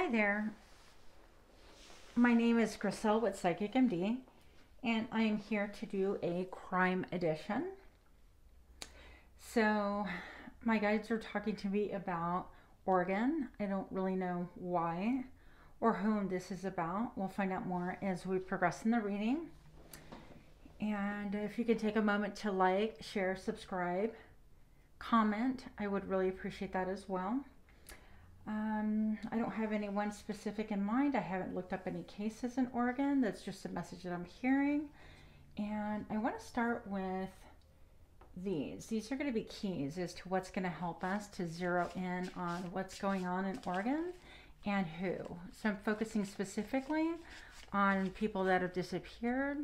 Hi there. My name is Griselle with Psychic MD, and I am here to do a crime edition. So, my guides are talking to me about Oregon. I don't really know why or whom this is about. We'll find out more as we progress in the reading. And if you could take a moment to like, share, subscribe, comment, I would really appreciate that as well. I don't have anyone specific in mind. I haven't looked up any cases in Oregon. That's just a message that I'm hearing. And I want to start with these. These are going to be keys as to what's going to help us to zero in on what's going on in Oregon and who. So I'm focusing specifically on people that have disappeared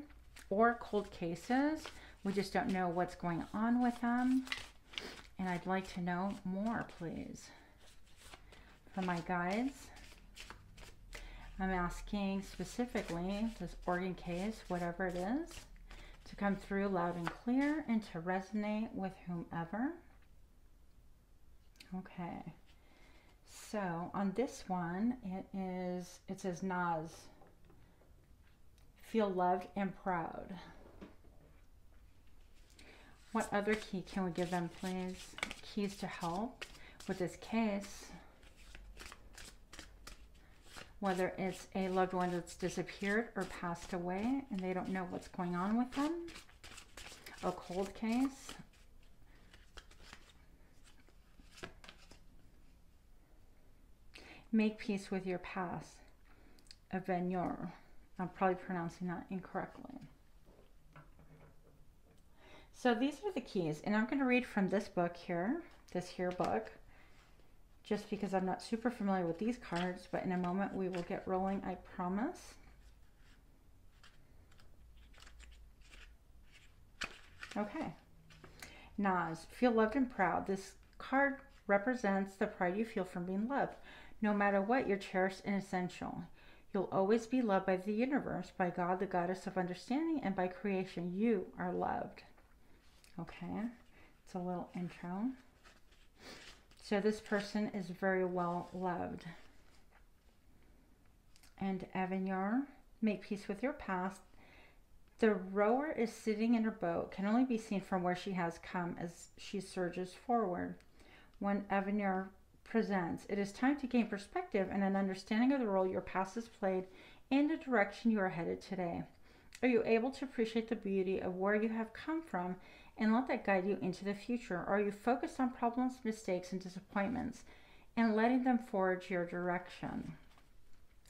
or cold cases. We just don't know what's going on with them. And I'd like to know more, please. For my guides, I'm asking specifically this Oregon case, whatever it is, to come through loud and clear and to resonate with whomever. Okay, so on this one, it says Naz, feel loved and proud. What other key can we give them, please? Keys to help with this case. Whether it's a loved one that's disappeared or passed away and they don't know what's going on with them. A cold case. Make peace with your past. A Venure. I'm probably pronouncing that incorrectly. So these are the keys, and I'm going to read from this book here, this here book. Just because I'm not super familiar with these cards, but in a moment we will get rolling, I promise. Okay. Naz, feel loved and proud. This card represents the pride you feel from being loved. No matter what, you're cherished and essential. You'll always be loved by the universe, by God, the goddess of understanding, and by creation. You are loved. Okay. It's a little intro. So this person is very well loved. And Avenir, make peace with your past. The rower is sitting in her boat, can only be seen from where she has come as she surges forward. When Avenir presents, it is time to gain perspective and an understanding of the role your past has played in the direction you are headed today. Are you able to appreciate the beauty of where you have come from and let that guide you into the future? Or are you focused on problems, mistakes, and disappointments and letting them forge your direction?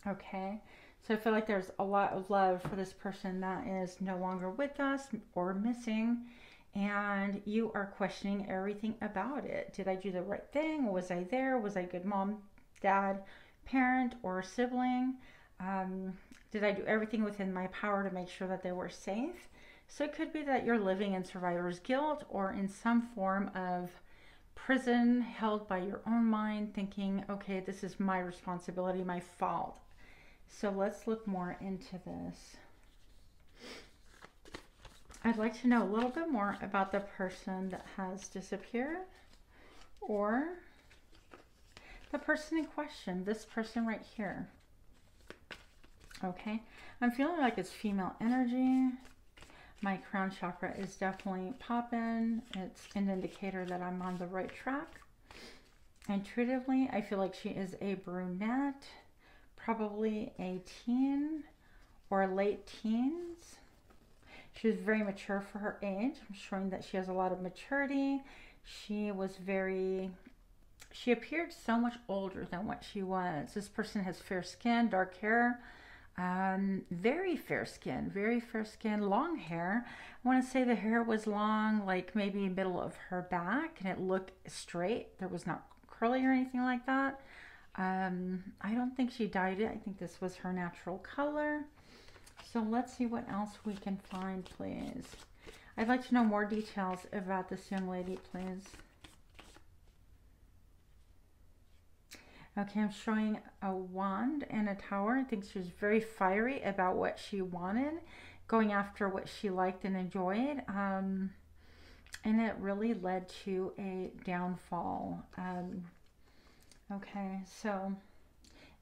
Okay, so I feel like there's a lot of love for this person that is no longer with us or missing, and you are questioning everything about it. Did I do the right thing? Was I there? Was I a good mom, dad, parent, or sibling? Did I do everything within my power to make sure that they were safe? So it could be that you're living in survivor's guilt or in some form of prison held by your own mind, thinking, okay, this is my responsibility, my fault. So let's look more into this. I'd like to know a little bit more about the person that has disappeared or the person in question, this person right here. Okay, I'm feeling like it's female energy. My crown chakra is definitely popping. It's an indicator that I'm on the right track. Intuitively, I feel like she is a brunette, probably a teen or late teens. She's very mature for her age. I'm showing that she has a lot of maturity. She appeared so much older than what she was. This person has fair skin, dark hair. Very fair skin, long hair. I want to say the hair was long, like maybe middle of her back, and it looked straight. There was not curly or anything like that. I don't think she dyed it. I think this was her natural color. So let's see what else we can find, please. I'd like to know more details about this young lady, please. Okay, I'm showing a wand and a tower. I think she was very fiery about what she wanted, going after what she liked and enjoyed. And it really led to a downfall. Okay, so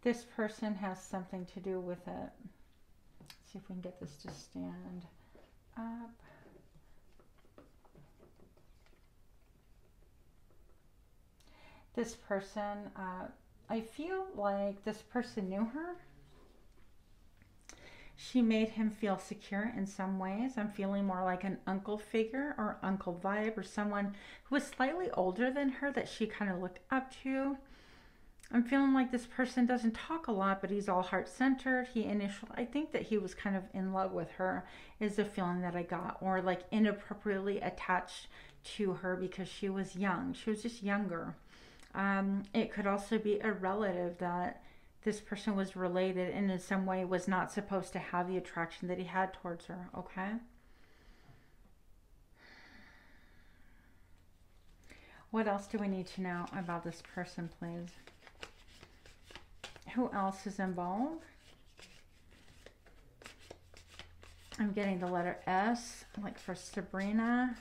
This person has something to do with it. Let's see if we can get this to stand up. This person, I feel like this person knew her. She made him feel secure in some ways. I'm feeling more like an uncle figure or uncle vibe, or someone who was slightly older than her that she kind of looked up to. I'm feeling like this person doesn't talk a lot, but he's all heart-centered. I think that he was kind of in love with her, is the feeling that I got, or like inappropriately attached to her because she was young. She was just younger. It could also be a relative that this person was related and in some way was not supposed to have the attraction that he had towards her, okay? What else do we need to know about this person, please? Who else is involved? I'm getting the letter S, like for Sabrina,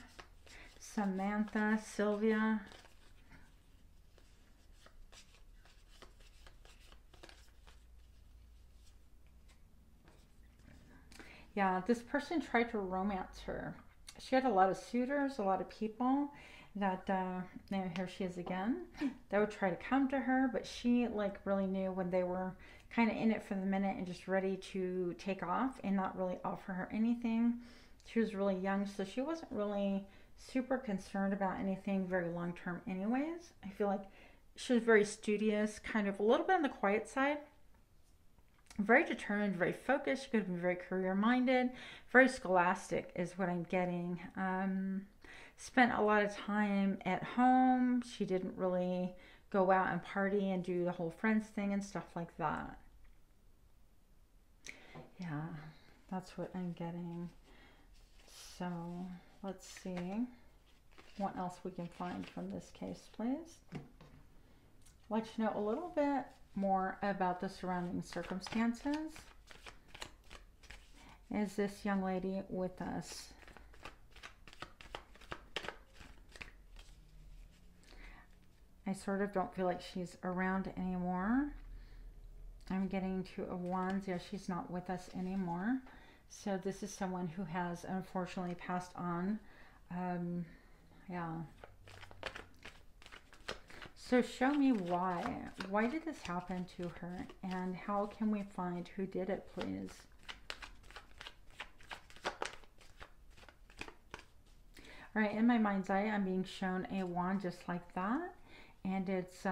Samantha, Sylvia. Yeah, this person tried to romance her. She had a lot of suitors, a lot of people that, here she is again, that would try to come to her, but she like really knew when they were kind of in it for the minute and just ready to take off and not really offer her anything. She was really young, so she wasn't really super concerned about anything very long term anyways. I feel like she was very studious, kind of a little bit on the quiet side. Very determined, very focused. She could have been very career minded, very scholastic is what I'm getting. Spent a lot of time at home. She didn't really go out and party and do the whole friends thing and stuff like that. Yeah, that's what I'm getting. So let's see what else we can find from this case, please. Let you know a little bit more about the surrounding circumstances. Is this young lady with us? I sort of don't feel like she's around anymore. I'm getting Two of Wands. Yeah, she's not with us anymore. So this is someone who has unfortunately passed on. Yeah. So show me why. Why did this happen to her? And how can we find who did it, please? All right, in my mind's eye, I'm being shown a wand just like that. And it's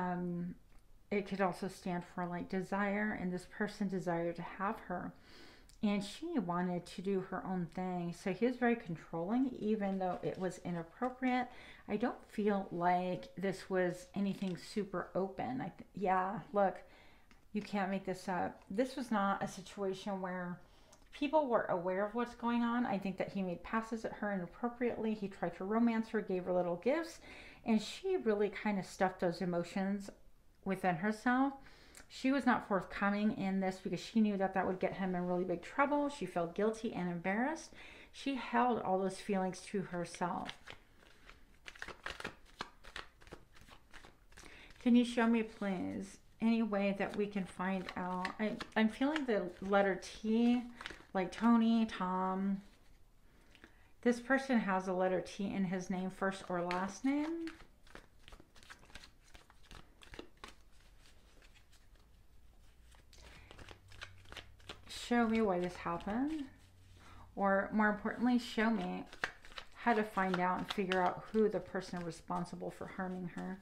it could also stand for like desire, and this person desired to have her. And she wanted to do her own thing. So he was very controlling, even though it was inappropriate. I don't feel like this was anything super open. Yeah, look, you can't make this up. This was not a situation where people were aware of what's going on. I think that he made passes at her inappropriately. He tried to romance her, gave her little gifts, and she really kind of stuffed those emotions within herself. She was not forthcoming in this because she knew that that would get him in really big trouble. She felt guilty and embarrassed. She held all those feelings to herself. Can you show me, please, any way that we can find out? I'm feeling the letter T, like Tony, Tom. This person has a letter T in his name, first or last name. Show me why this happened, or more importantly, show me how to find out and figure out who the person responsible for harming her.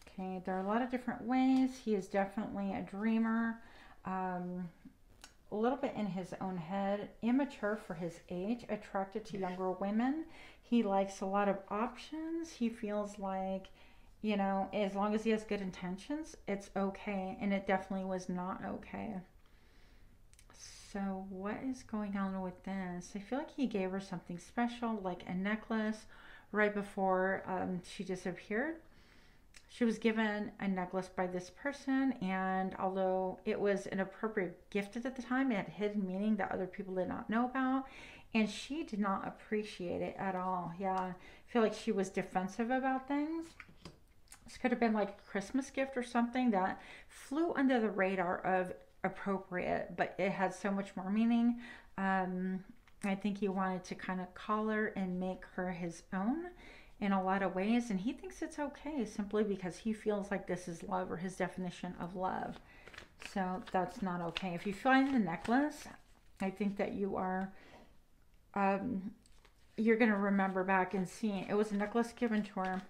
Okay, there are a lot of different ways. He is definitely a dreamer, a little bit in his own head, immature for his age, attracted to younger women. He likes a lot of options. He feels like, you know, as long as he has good intentions, it's okay. And it definitely was not okay. So what is going on with this? I feel like he gave her something special, like a necklace, right before she disappeared. She was given a necklace by this person, and although it was an appropriate gift at the time, it had hidden meaning that other people did not know about, and she did not appreciate it at all. Yeah, I feel like she was defensive about things. This could have been like a Christmas gift or something that flew under the radar of appropriate, but it had so much more meaning. Um, I think he wanted to kind of collar and make her his own in a lot of ways, and he thinks it's okay simply because he feels like this is love or his definition of love. So that's not okay. If you find the necklace, I think that um, you're gonna remember back and seeing it was a necklace given to her,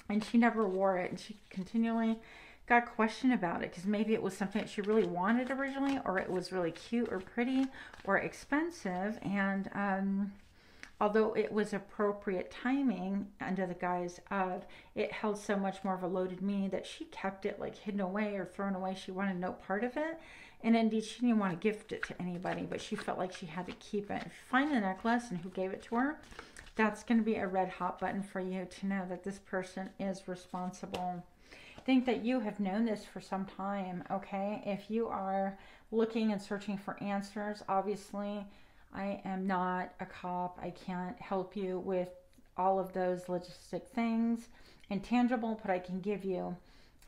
and she never wore it, and she continually got questioned about it because maybe it was something that she really wanted originally, or it was really cute or pretty or expensive, and although it was appropriate timing under the guise of it held so much more of a loaded meaning that she kept it like hidden away or thrown away. She wanted no part of it. And indeed, she didn't want to gift it to anybody, but she felt like she had to keep it. If you find the necklace and who gave it to her, that's going to be a red hot button for you to know that this person is responsible. Think that you have known this for some time, okay? If you are looking and searching for answers, obviously, I am not a cop. I can't help you with all of those logistic things and tangible, but I can give you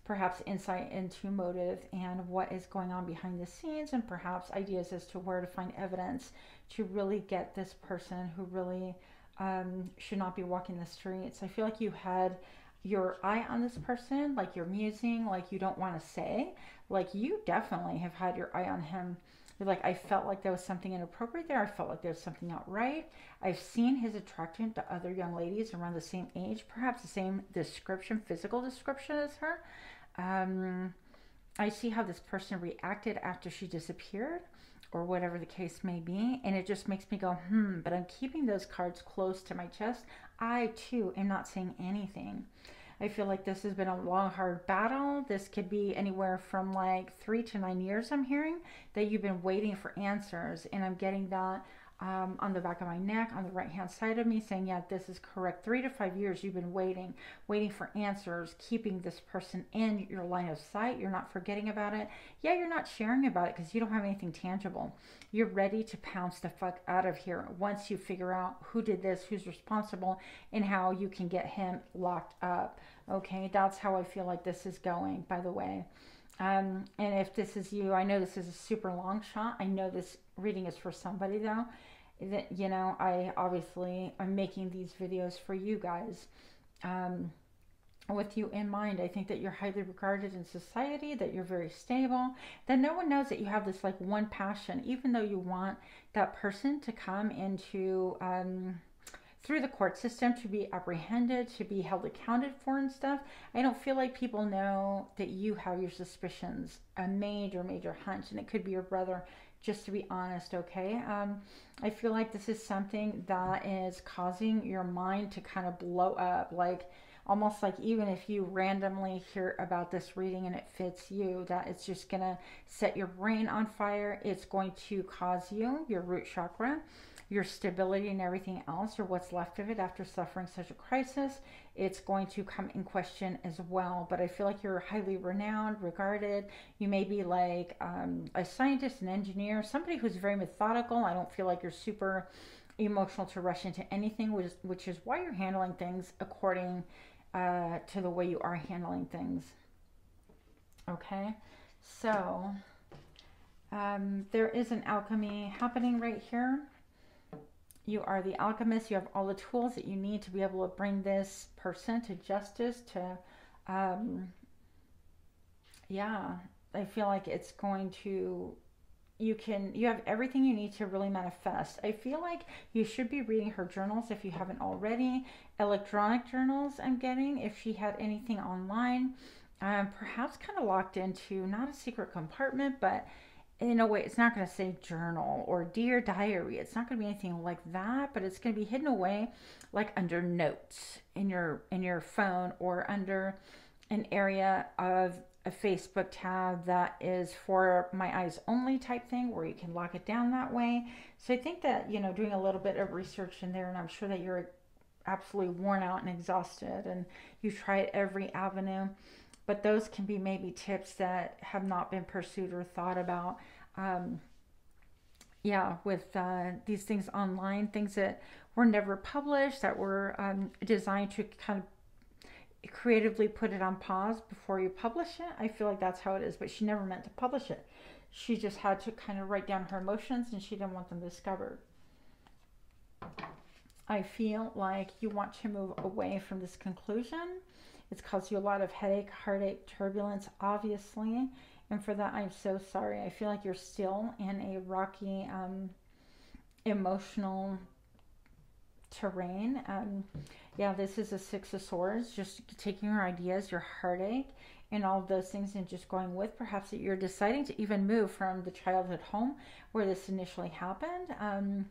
perhaps insight into motive and what is going on behind the scenes, and perhaps ideas as to where to find evidence to really get this person who really should not be walking the streets. I feel like you had your eye on this person, like you're musing, like you don't want to say, like you definitely have had your eye on him. You're like, I felt like there was something inappropriate there. I felt like there was something not right. I've seen his attraction to other young ladies around the same age, perhaps the same description, physical description as her. I see how this person reacted after she disappeared, or whatever the case may be, and it just makes me go, but I'm keeping those cards close to my chest. I too am not saying anything. I feel like this has been a long, hard battle. This could be anywhere from like 3 to 9 years, I'm hearing, that you've been waiting for answers. And I'm getting that on the back of my neck, on the right-hand side of me, saying, yeah, this is correct. 3 to 5 years you've been waiting for answers, keeping this person in your line of sight. You're not forgetting about it. Yeah, you're not sharing about it because you don't have anything tangible. You're ready to pounce the fuck out of here once you figure out who did this, who's responsible, and how you can get him locked up. Okay, that's how I feel like this is going, by the way. And if this is you, I know this is a super long shot. I know this reading is for somebody though. That, you know, I obviously am making these videos for you guys. With you in mind. I think that you're highly regarded in society, that you're very stable, that no one knows that you have this like one passion, even though you want that person to come into through the court system, to be apprehended, to be held accounted for and stuff. I don't feel like people know that you have your suspicions, a major hunch, and it could be your brother, just to be honest, okay? I feel like this is something that is causing your mind to kind of blow up, like almost like even if you randomly hear about this reading and it fits you, that it's just gonna set your brain on fire. It's going to cause you, your root chakra, your stability and everything else, or what's left of it after suffering such a crisis, it's going to come in question as well. But I feel like you're highly renowned, regarded. You may be like a scientist, an engineer, somebody who's very methodical. I don't feel like you're super emotional to rush into anything, which is why you're handling things according to the way you are handling things. Okay, so there is an alchemy happening right here. You are the alchemist. You have all the tools that you need to be able to bring this person to justice, to, yeah, I feel like it's going to, you have everything you need to really manifest. I feel like you should be reading her journals if you haven't already. Electronic journals, I'm getting, if she had anything online. Perhaps kind of locked into, not a secret compartment, but in a way, it's not going to say journal or dear diary. It's not going to be anything like that, but it's going to be hidden away, like under notes in your phone, or under an area of a Facebook tab that is for my eyes only type thing, where you can lock it down that way. So I think that, you know, doing a little bit of research in there, and I'm sure that you're absolutely worn out and exhausted, and you've tried every avenue. But those can be maybe tips that have not been pursued or thought about. Yeah, with these things online, things that were never published, that were designed to kind of creatively put it on pause before you publish it. I feel like that's how it is, but she never meant to publish it. She just had to kind of write down her emotions, and she didn't want them discovered. I feel like you want to move away from this conclusion. It's caused you a lot of headache, heartache, turbulence, obviously. And for that, I'm so sorry. I feel like you're still in a rocky, emotional terrain. Yeah, this is a Six of Swords. Just taking your ideas, your heartache, and all of those things and just going with. Perhaps that you're deciding to even move from the childhood home where this initially happened.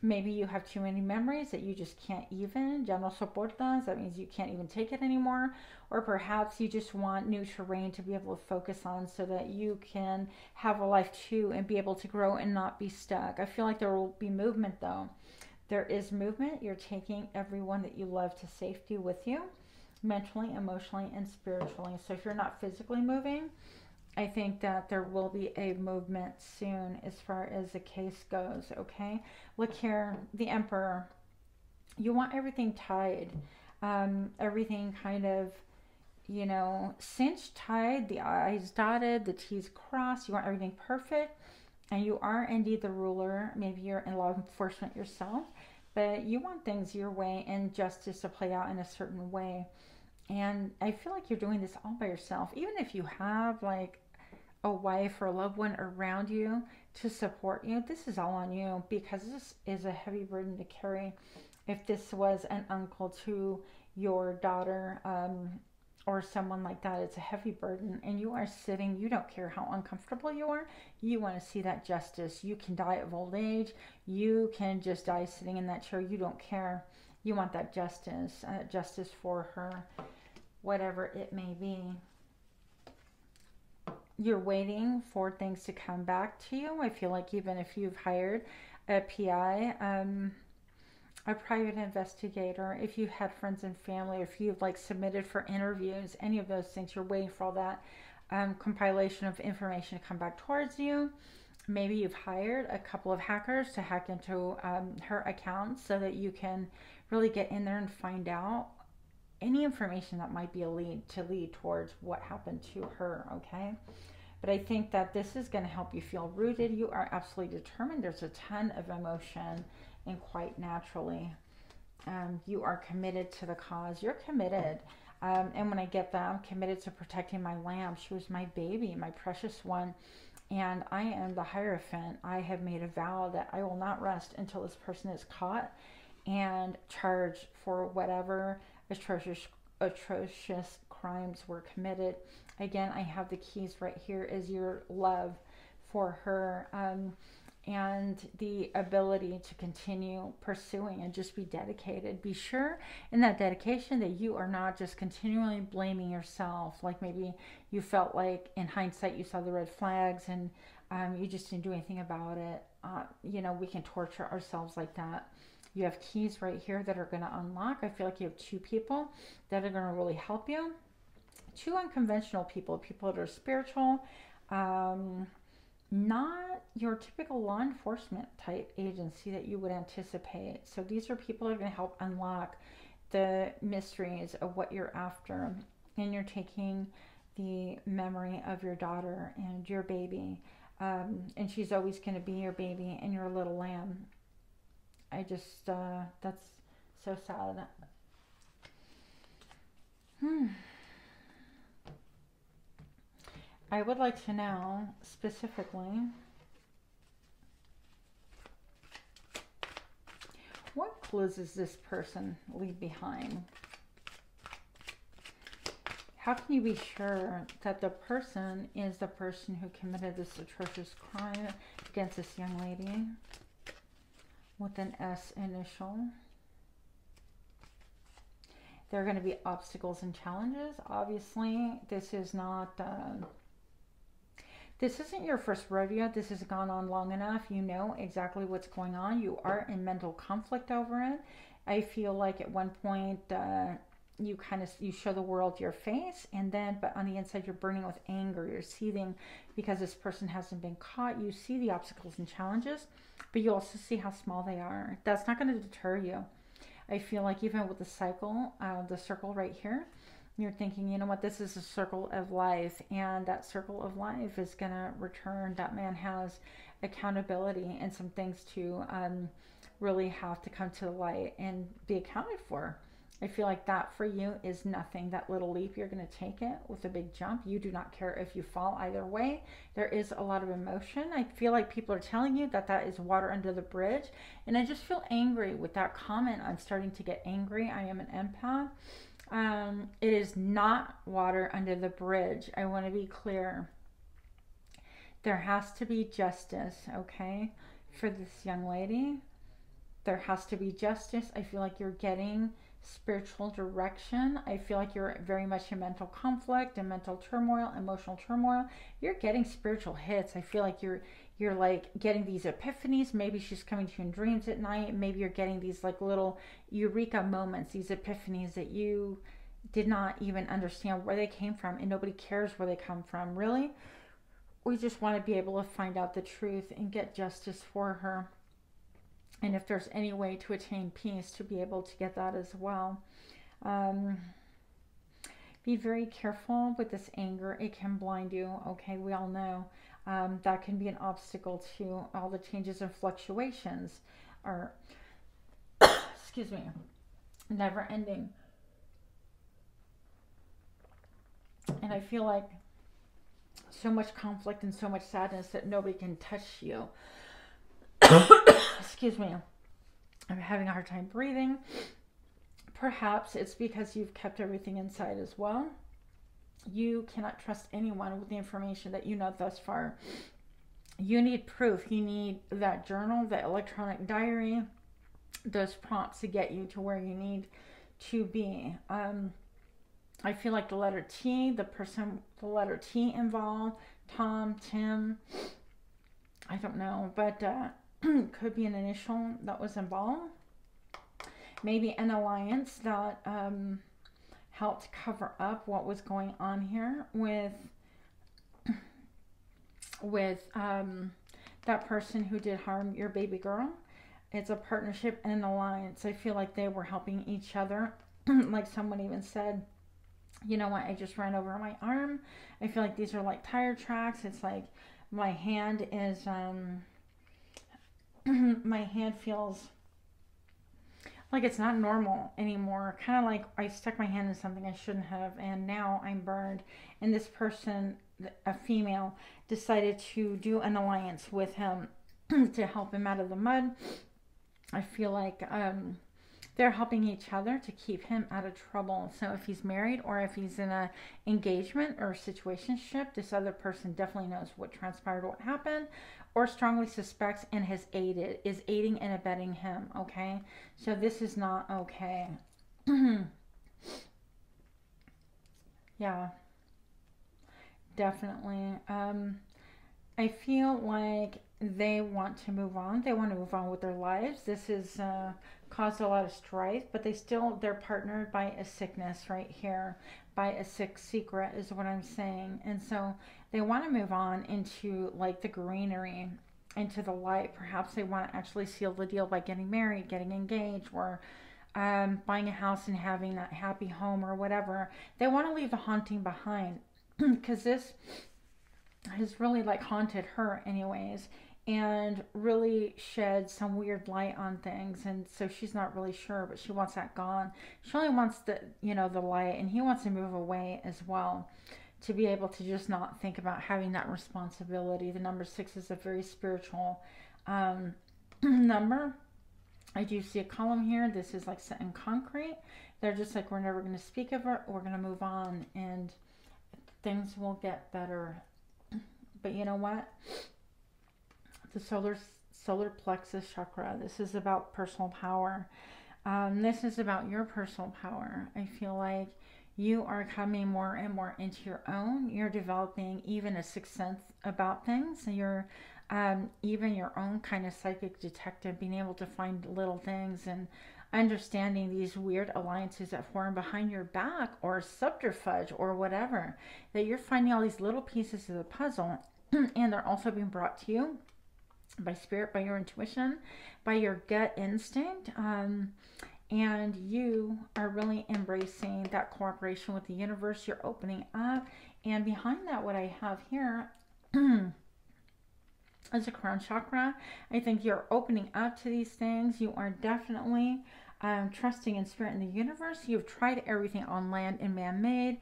Maybe you have too many memories that you just can't even. Ya no soportas. That means you can't even take it anymore. Or perhaps you just want new terrain to be able to focus on so that you can have a life too and be able to grow and not be stuck. I feel like there will be movement though. There is movement. You're taking everyone that you love to safety with you, mentally, emotionally, and spiritually. So if you're not physically moving, I think that there will be a movement soon as far as the case goes, okay? Look here, the Emperor. You want everything tied, everything kind of, you know, cinched, tied, the I's dotted, the T's crossed. You want everything perfect, and you are indeed the ruler. Maybe you're in law enforcement yourself, but you want things your way and justice to play out in a certain way. And I feel like you're doing this all by yourself. Even if you have like a wife or a loved one around you to support you, this is all on you because this is a heavy burden to carry. If this was an uncle to your daughter, or someone like that, it's a heavy burden. And you are sitting, you don't care how uncomfortable you are. You want to see that justice. You can die of old age. You can just die sitting in that chair. You don't care. You want that justice, justice for her, whatever it may be. You're waiting for things to come back to you. I feel like even if you've hired a PI, a private investigator, if you had friends and family, if you've like submitted for interviews, any of those things, you're waiting for all that compilation of information to come back towards you. Maybe you've hired a couple of hackers to hack into her accounts so that you can really get in there and find out any information that might be a lead towards what happened to her, okay? But I think that this is going to help you feel rooted. You are absolutely determined. There's a ton of emotion, and quite naturally, you are committed to the cause. You're committed. And when I get that, I'm committed to protecting my lamb. She was my baby, my precious one. And I am the Hierophant. I have made a vow that I will not rest until this person is caught and charged for whatever atrocious crimes were committed. Again, I have the keys right here is your love for her, and the ability to continue pursuing and just be dedicated. Be sure in that dedication that you are not just continually blaming yourself. Like maybe you felt like in hindsight you saw the red flags and you just didn't do anything about it. You know, we can torture ourselves like that. You have keys right here that are going to unlock. I feel like you have two people that are going to really help you. Two unconventional people, people that are spiritual, not your typical law enforcement type agency that you would anticipate. So these are people that are going to help unlock the mysteries of what you're after. And you're taking the memory of your daughter and your baby. And she's always going to be your baby and your little lamb. I just, that's so sad. I would like to know specifically what clues does this person leave behind? How can you be sure that the person is the person who committed this atrocious crime against this young lady with an S initial? There are going to be obstacles and challenges. Obviously, this is not... this isn't your first rodeo. This has gone on long enough. You know exactly what's going on. You are in mental conflict over it. I feel like at one point you show the world your face, and then but on the inside you're burning with anger. You're seething because this person hasn't been caught. You see the obstacles and challenges, but you also see how small they are. That's not going to deter you. I feel like even with the circle right here, You're thinking, you know what, this is a circle of life, and that circle of life is going to return. That man has accountability and some things to really have to come to the light and be accounted for. I feel like that for you is nothing. That little leap, you're going to take it with a big jump. You do not care if you fall either way. There is a lot of emotion. I feel like people are telling you that that is water under the bridge. And I just feel angry with that comment. I'm starting to get angry. I am an empath. It is not water under the bridge. I want to be clear. There has to be justice, okay, for this young lady. There has to be justice. I feel like you're getting spiritual direction. I feel like you're very much in mental conflict and mental turmoil, emotional turmoil. You're getting spiritual hits. I feel like you're like getting these epiphanies. Maybe she's coming to you in dreams at night. Maybe you're getting these like little eureka moments, these epiphanies that you did not even understand where they came from, and nobody cares where they come from. Really, we just want to be able to find out the truth and get justice for her. And if there's any way to attain peace, to be able to get that as well. Be very careful with this anger. It can blind you. Okay, we all know that can be an obstacle to all the changes and fluctuations, or excuse me, never ending. And I feel like so much conflict and so much sadness that nobody can touch you. Excuse me. I'm having a hard time breathing. Perhaps it's because you've kept everything inside as well. You cannot trust anyone with the information that you know thus far. You need proof. You need that journal, that electronic diary, those prompts to get you to where you need to be. I feel like the letter T, the letter T involved, Tom, Tim, I don't know, but could be an initial that was involved. Maybe an alliance that helped cover up what was going on here with that person who did harm your baby girl. It's a partnership and an alliance. I feel like they were helping each other. Like someone even said, you know what, I just ran over my arm. I feel like these are like tire tracks. It's like my hand is, my hand feels like it's not normal anymore. Kind of like I stuck my hand in something I shouldn't have, and now I'm burned. And this person, a female, decided to do an alliance with him to help him out of the mud. I feel like they're helping each other to keep him out of trouble. So if he's married or if he's in a engagement or situationship, this other person definitely knows what transpired, what happened, or strongly suspects and is aiding and abetting him. Okay, so this is not okay. Yeah, definitely. I feel like they want to move on. They want to move on with their lives. This has caused a lot of strife, but they're partnered by a sickness right here, by a sick secret is what I'm saying. And so they want to move on into like the greenery, into the light. Perhaps they want to actually seal the deal by getting married, getting engaged, or buying a house and having that happy home or whatever. They want to leave the haunting behind because this has really like haunted her anyways, and really shed some weird light on things. And so she's not really sure, but she wants that gone. She only wants the light, and he wants to move away as well, to be able to just not think about having that responsibility. The number 6 is a very spiritual number. I do see a column here. This is like set in concrete. They're just like, we're never going to speak of it. We're going to move on and things will get better. But you know what? The solar plexus chakra. This is about personal power. This is about your personal power. I feel like you are coming more and more into your own. You're developing even a sixth sense about things. You're even your own kind of psychic detective, being able to find little things and understanding these weird alliances that form behind your back, or subterfuge or whatever, that you're finding all these little pieces of the puzzle and they're also being brought to you by spirit, by your intuition, by your gut instinct. And you are really embracing that cooperation with the universe. You're opening up. And behind that, what I have here is a crown chakra. I think you're opening up to these things. You are definitely trusting in spirit and the universe. You've tried everything on land and man-made,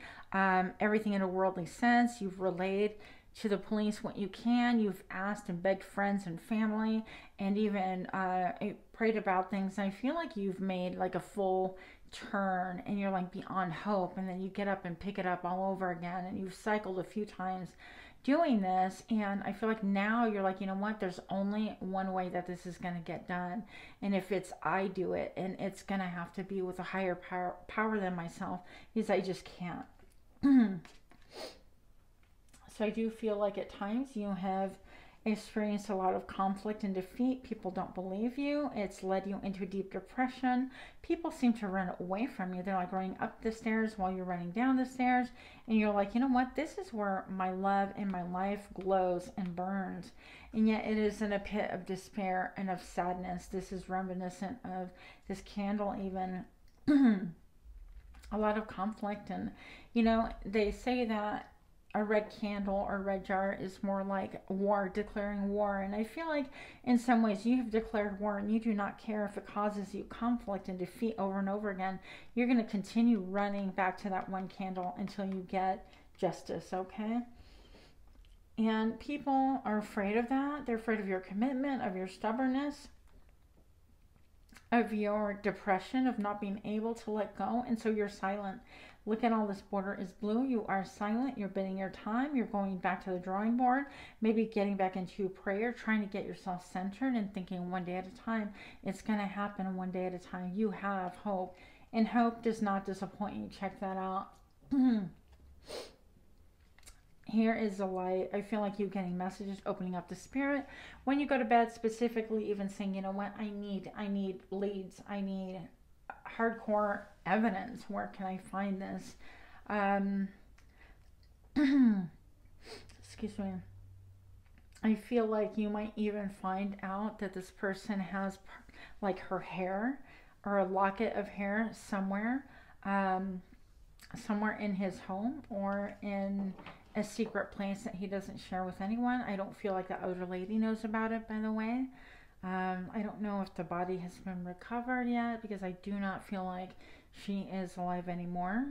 everything in a worldly sense. You've relayed to the police what you can. You've asked and begged friends and family, and even prayed about things. I feel like you've made like a full turn, and you're like beyond hope, and then you get up and pick it up all over again, and you've cycled a few times doing this. And I feel like now you're like, you know what, there's only one way that this is going to get done, and if it's I do it, and it's going to have to be with a higher power than myself, because I just can't. So I do feel like at times you have experienced a lot of conflict and defeat. People don't believe you. It's led you into a deep depression. People seem to run away from you. They're like running up the stairs while you're running down the stairs. And you're like, you know what? This is where my love and my life glows and burns. And yet it is in a pit of despair and of sadness. This is reminiscent of this candle even. A lot of conflict. And, you know, they say that a red candle or red jar is more like war, declaring war. And I feel like in some ways you have declared war, and you do not care if it causes you conflict and defeat over and over again. You're going to continue running back to that one candle until you get justice, okay? And people are afraid of that. They're afraid of your commitment, of your stubbornness, of your depression, of not being able to let go. And so you're silent. Look at all this border is blue. You are silent. You're biding your time. You're going back to the drawing board, maybe getting back into prayer, trying to get yourself centered and thinking one day at a time. It's going to happen one day at a time. You have hope, and hope does not disappoint you. Check that out. Here is the light. I feel like you're getting messages, opening up the spirit. When you go to bed, specifically even saying, you know what, I need leads. I need hardcore evidence. Where can I find this? Excuse me. I feel like you might even find out that this person has like her hair or a locket of hair somewhere, somewhere in his home or in a secret place that he doesn't share with anyone. I don't feel like the older lady knows about it, by the way. I don't know if the body has been recovered yet, because I do not feel like she is alive anymore.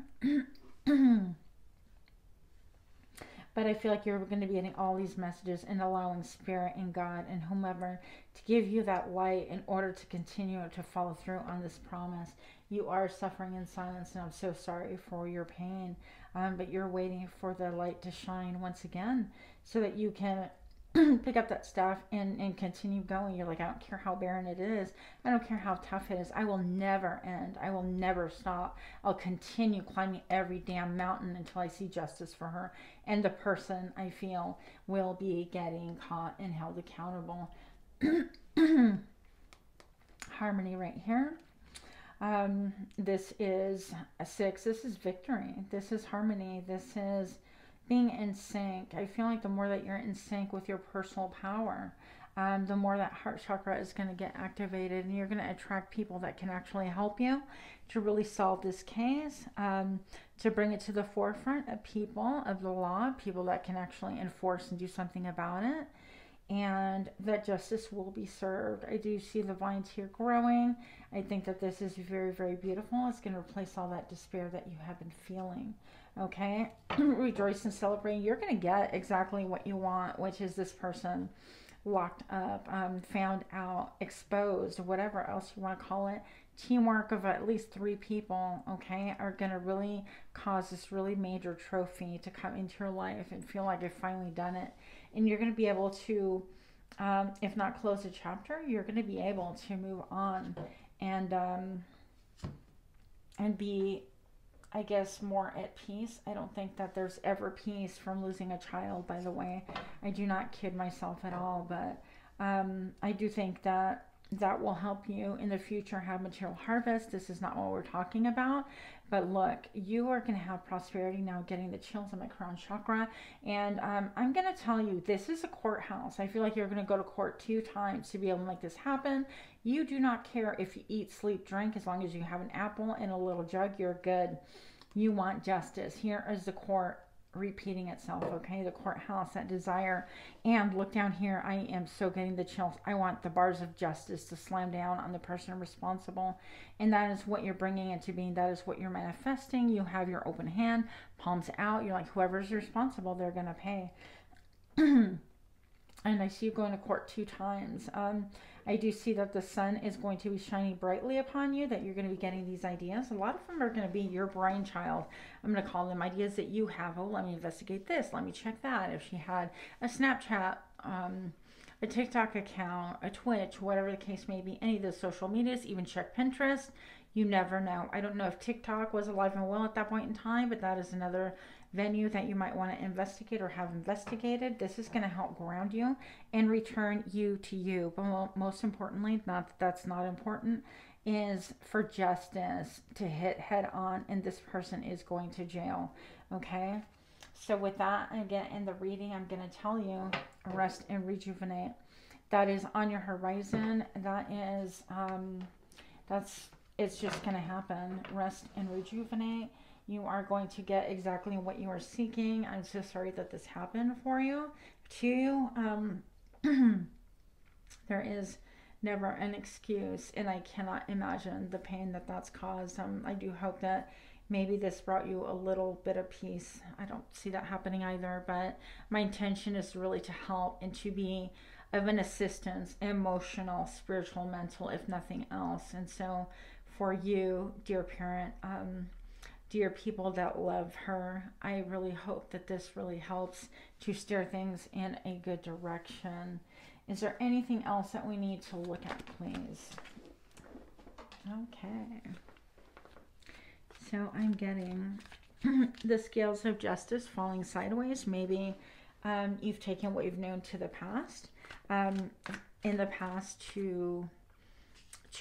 But I feel like you're going to be getting all these messages and allowing Spirit and God and whomever to give you that light in order to continue to follow through on this promise. You are suffering in silence, and I'm so sorry for your pain. But you're waiting for the light to shine once again so that you can pick up that stuff and continue going. You're like, I don't care how barren it is. I don't care how tough it is. I will never end. I will never stop. I'll continue climbing every damn mountain until I see justice for her. And the person, I feel, will be getting caught and held accountable. Harmony right here. This is a 6. This is victory. This is harmony. This is being in sync. I feel like the more that you're in sync with your personal power, the more that heart chakra is going to get activated, and you're going to attract people that can actually help you to really solve this case, to bring it to the forefront of people of the law, people that can actually enforce and do something about it, and that justice will be served. I do see the vines here growing. I think that this is very, very beautiful. It's going to replace all that despair that you have been feeling. Okay, rejoice and celebrate. You're going to get exactly what you want, which is this person locked up, found out, exposed, whatever else you want to call it. Teamwork of at least 3 people, okay, are going to really cause this really major trophy to come into your life and feel like you've finally done it. And you're going to be able to, if not close a chapter, you're going to be able to move on and be, I guess, more at peace. I don't think that there's ever peace from losing a child, by the way. I do not kid myself at all, but I do think that that will help you in the future have material harvest. This is not what we're talking about, but look, you are going to have prosperity now. Getting the chills on my crown chakra. And I'm going to tell you, this is a courthouse. I feel like you're going to go to court 2 times to be able to make this happen. You do not care if you eat, sleep, drink, as long as you have an apple and a little jug, you're good. You want justice. Here is the court repeating itself, okay? The courthouse, that desire. And look down here, I am so getting the chills. I want the bars of justice to slam down on the person responsible, and that is what you're bringing into being. That is what you're manifesting. You have your open hand, palms out. You're like, whoever's responsible, they're gonna pay. And I see you going to court 2 times. I do see that the sun is going to be shining brightly upon you, that you're going to be getting these ideas. A lot of them are going to be your brainchild. I'm going to call them ideas that you have. Oh, let me investigate this. Let me check that. If she had a Snapchat, a TikTok account, a Twitch, whatever the case may be, any of the social medias, even check Pinterest. You never know. I don't know if TikTok was alive and well at that point in time, but that is another venue that you might want to investigate or have investigated. This is going to help ground you and return you to you. But most importantly, not that that's not important, is for justice to hit head on, and this person is going to jail. Okay? So with that, again, in the reading, I'm going to tell you, rest and rejuvenate. That is on your horizon. That is, it's just going to happen. Rest and rejuvenate. You are going to get exactly what you are seeking. I'm so sorry that this happened for you. 2, there is never an excuse, and I cannot imagine the pain that that's caused. I do hope that maybe this brought you a little bit of peace. I don't see that happening either, but my intention is really to help and to be of an assistance, emotional, spiritual, mental, if nothing else. And so for you, dear parent, dear people that love her, I really hope that this really helps to steer things in a good direction. Is there anything else that we need to look at, please? Okay. So I'm getting the scales of justice falling sideways. Maybe you've taken what you've known to the past, in the past to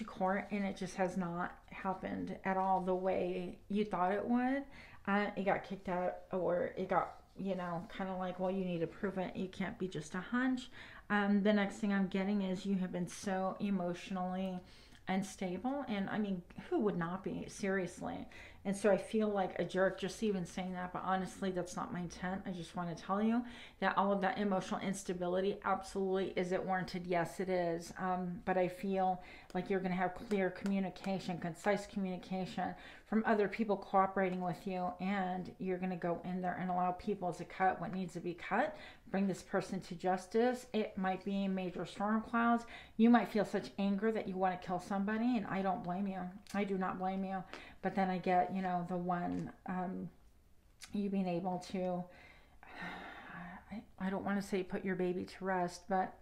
court, and it just has not happened at all the way you thought it would. It got kicked out, or it got, you know, kind of like, well, you need to prove it. You can't be just a hunch. The next thing I'm getting is you have been so emotionally unstable, and I mean, who would not be, seriously? And so I feel like a jerk just even saying that, but honestly, that's not my intent. I just want to tell you that all of that emotional instability, absolutely, is it warranted? Yes, it is. But I feel like you're going to have clear communication, concise communication from other people cooperating with you, and you're going to go in there and allow people to cut what needs to be cut, bring this person to justice. It might be major storm clouds. You might feel such anger that you want to kill somebody, and I don't blame you. I do not blame you. But then I get, you know, the one, you being able to, I don't want to say put your baby to rest, but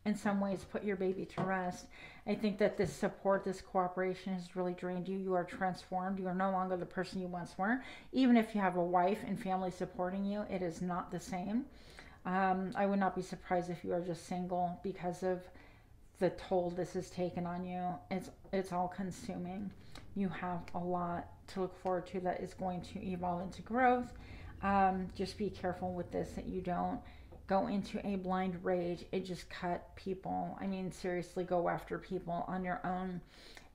in some ways put your baby to rest. I think that this support, this cooperation has really drained you. You are transformed. You are no longer the person you once were. Even if you have a wife and family supporting you, it is not the same. I would not be surprised if you are just single because of the toll this has taken on you. It's all consuming. You have a lot to look forward to that is going to evolve into growth. Just be careful with this, that you don't go into a blind rage. It just cut people. I mean, seriously, go after people on your own.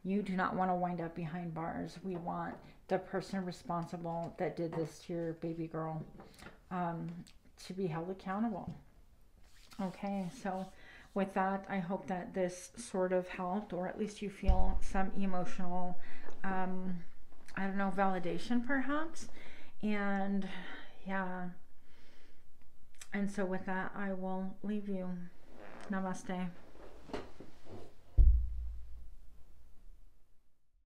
You do not want to wind up behind bars. We want the person responsible that did this to your baby girl to be held accountable. Okay, so with that, I hope that this sort of helped, or at least you feel some emotional, I don't know, validation perhaps. And yeah. And so with that, I will leave you. Namaste.